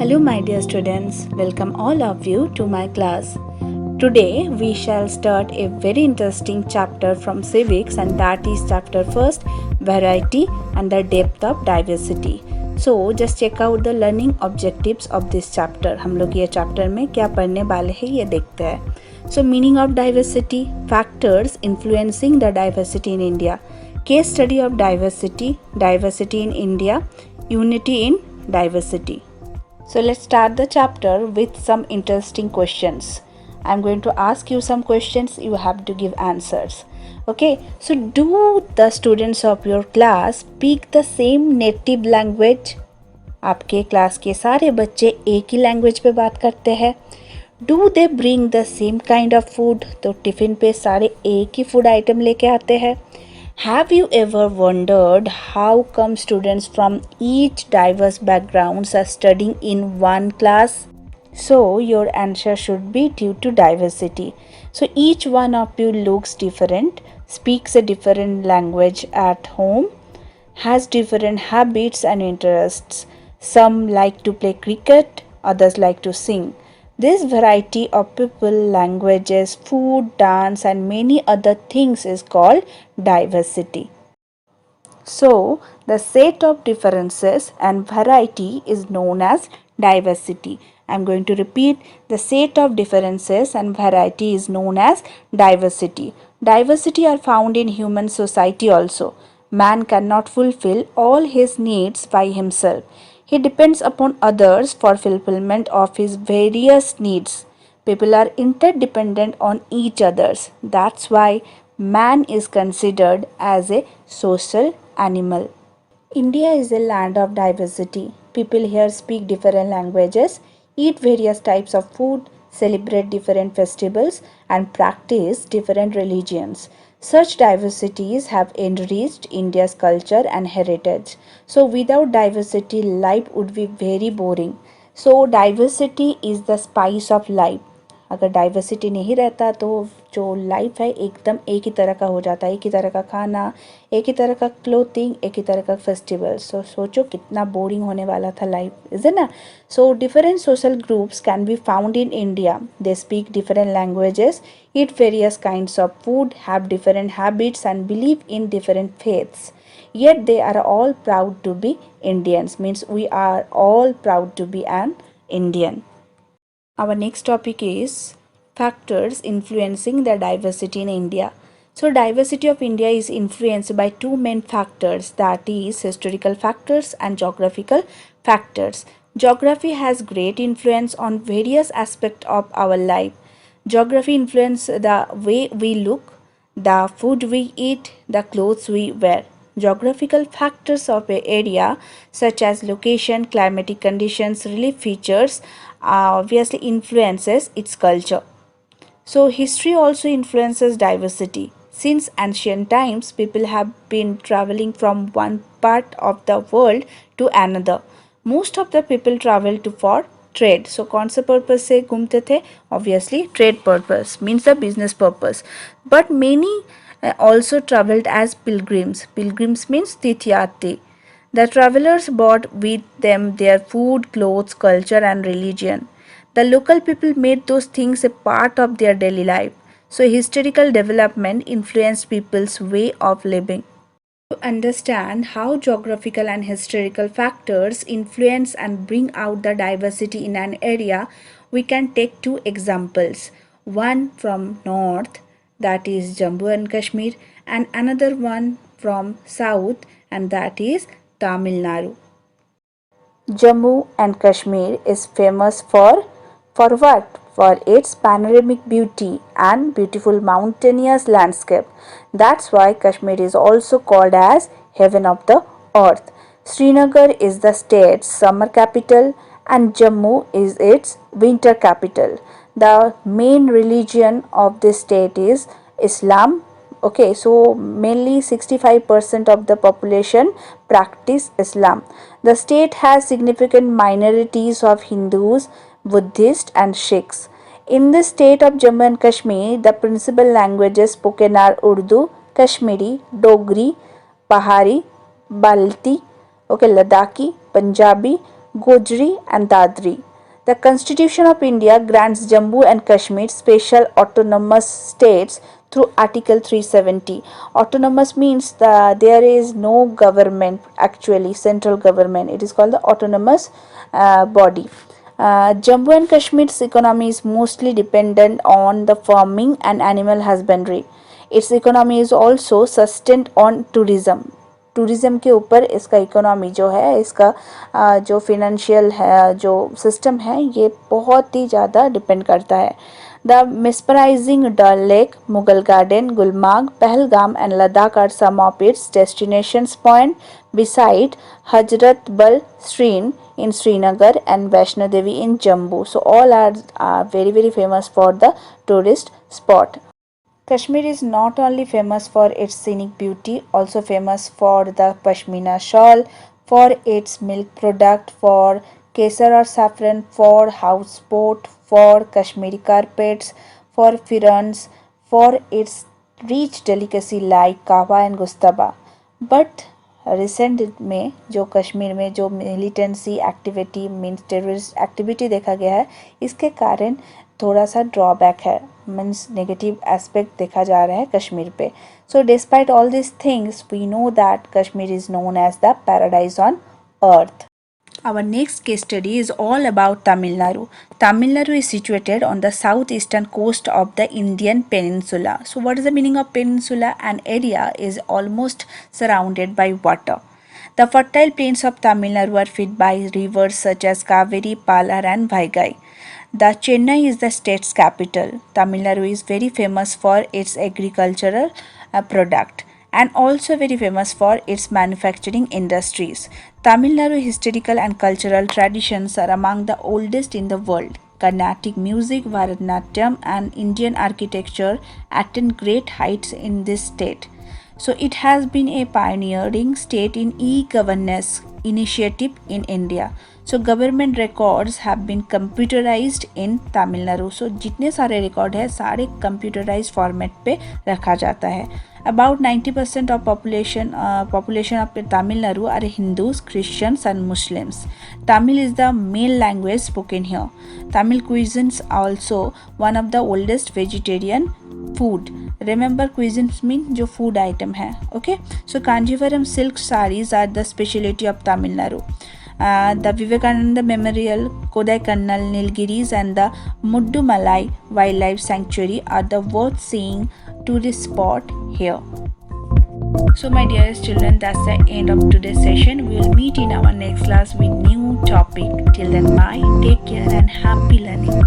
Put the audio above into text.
Hello, my dear students. Welcome all of you to my class. Today we shall start a very interesting chapter from civics, and that is chapter first, variety and the depth of diversity. So just check out the learning objectives of this chapter. हम लोग ये chapter में क्या पढ़ने वाले हैं ये देखते हैं. So meaning of diversity, factors influencing the diversity in India, case study of diversity, diversity in India, unity in diversity. So let's start the chapter with some interesting questions. I'm going to ask you some questions, you have to give answers. Okay, so do the students of your class speak the same native language? आपके class के सारे बच्चे एक ही language पे बात करते हैं. Do they bring the same kind of food? तो टिफ़िन पे सारे एक ही फूड आइटम लेके आते हैं. Have you ever wondered how come students from each diverse backgrounds are studying in one class? So your answer should be due to diversity. So each one of you looks different, speaks a different language at home, has different habits and interests. Some like to play cricket, others like to sing. This variety of people, languages, food, dance and many other things is called diversity. So, the set of differences and variety is known as diversity. I am going to repeat, the set of differences and variety is known as diversity. Diversity are found in human society also. Man cannot fulfill all his needs by himself. He depends upon others for fulfillment of his various needs. People are interdependent on each others. That's why man is considered as a social animal. India is a land of diversity. People here speak different languages, eat various types of food, celebrate different festivals, and practice different religions. Such diversities have enriched India's culture and heritage. So, without diversity, life would be very boring. So, diversity is the spice of life. अगर diversity नहीं रहता तो जो life है एकदम एक ही तरह का हो जाता है. एक ही तरह का खाना, एक ही तरह का क्लोथिंग, एक ही तरह का फेस्टिवल. सो सोचो कितना बोरिंग होने वाला था लाइफ, इज ना. So different social groups can be found in India. They speak different languages, eat various kinds of food, have different habits and believe in different faiths. Yet they are all proud to be Indians. Means we are all proud to be an Indian. Our next topic is factors influencing the diversity in India. So diversity of India is influenced by two main factors, that is historical factors and geographical factors. Geography has great influence on various aspects of our life. Geography influences the way we look, the food we eat, the clothes we wear. Geographical factors of an area such as location, climatic conditions, relief features obviously influences its culture. So history also influences diversity. Since ancient times, people have been traveling from one part of the world to another. Most of the people travel to for trade. So कौन से purpose से घूमते थे? Obviously trade purpose, means the business purpose. But many also traveled as pilgrims. Pilgrims means तीर्थयात्री. The travelers brought with them their food, clothes, culture and religion. The local people made those things a part of their daily life. So historical development influenced people's way of living. To understand how geographical and historical factors influence and bring out the diversity in an area, we can take two examples. One from north, that is Jammu and Kashmir, and another one from south, and that is Tamil Nadu. Jammu and Kashmir is famous for what? For its panoramic beauty and beautiful mountainous landscape. That's why Kashmir is also called as heaven of the earth. Srinagar is the state's summer capital and Jammu is its winter capital. The main religion of this state is Islam. Okay, so mainly 65% of the population practice Islam. The state has significant minorities of Hindus, Buddhists and Sikhs. In the state of Jammu and Kashmir, the principal languages spoken are Urdu, Kashmiri, Dogri, Pahari, Balti, okay, Ladakhi, Punjabi, Gojri and Dadri. The Constitution of India grants Jammu and Kashmir special autonomous states through Article 370. Autonomous means that there is no government, actually central government. It is called the autonomous body. Jammu and Kashmir's economy is mostly dependent on the farming and animal husbandry. Its economy is also sustained on tourism. Tourism के ऊपर इसका economy जो है, इसका जो financial है, जो system है, ये बहुत ही ज़्यादा डिपेंड करता है. The mesmerizing Dal lake, Mughal garden, Gulmarg, Pahalgam and Ladakh are some of its destinations point beside Hazrat Bal Shrine in Srinagar and Vaishno Devi in Jammu. So all are very famous for the tourist spot. Kashmir is not only famous for its scenic beauty, also famous for the Pashmina shawl, for its milk product, for kesar or saffron, for houseboat, for Kashmiri carpets, for firans, for its rich delicacy like kahwa and gustaba. But recent में जो कश्मीर में जो militancy activity means terrorist activity देखा गया है, इसके कारण थोड़ा सा ड्रॉबैक है, मीन्स नेगेटिव एस्पेक्ट देखा जा रहा है कश्मीर पे. So despite all this things we know that Kashmir is known as the paradise on earth. Our next case study is all about Tamil Nadu. Tamil Nadu is situated on the southeastern coast of the Indian peninsula. So what is the meaning of peninsula? An area is almost surrounded by water. The fertile plains of Tamil Nadu are fed by rivers such as Kaveri, Palar and Vaigai. The Chennai is the state's capital. Tamil Nadu is very famous for its agricultural product and also very famous for its manufacturing industries. Tamil Nadu historical and cultural traditions are among the oldest in the world. Carnatic music, Bharatanatyam and Indian architecture attain great heights in this state. So it has been a pioneering state in e-governance initiative in India. So government records have been computerized in Tamil Nadu. So जितने सारे record है सारे computerized format पे रखा जाता है. About 90% of population of Tamil Nadu are Hindus, Christians and Muslims. Tamil is the main language spoken here. Tamil cuisines also one of the oldest vegetarian food. Remember cuisines mean जो food item है. Okay. So Kanjivaram silk sarees are the specialty of Tamil Nadu. The Vivekananda Memorial, Kodaikanal, Nilgiris and the Muddumalai Wildlife Sanctuary are the worth seeing tourist spot here. So my dearest children, that's the end of today's session. We will meet in our next class with new topic. Till then, bye, take care and happy learning.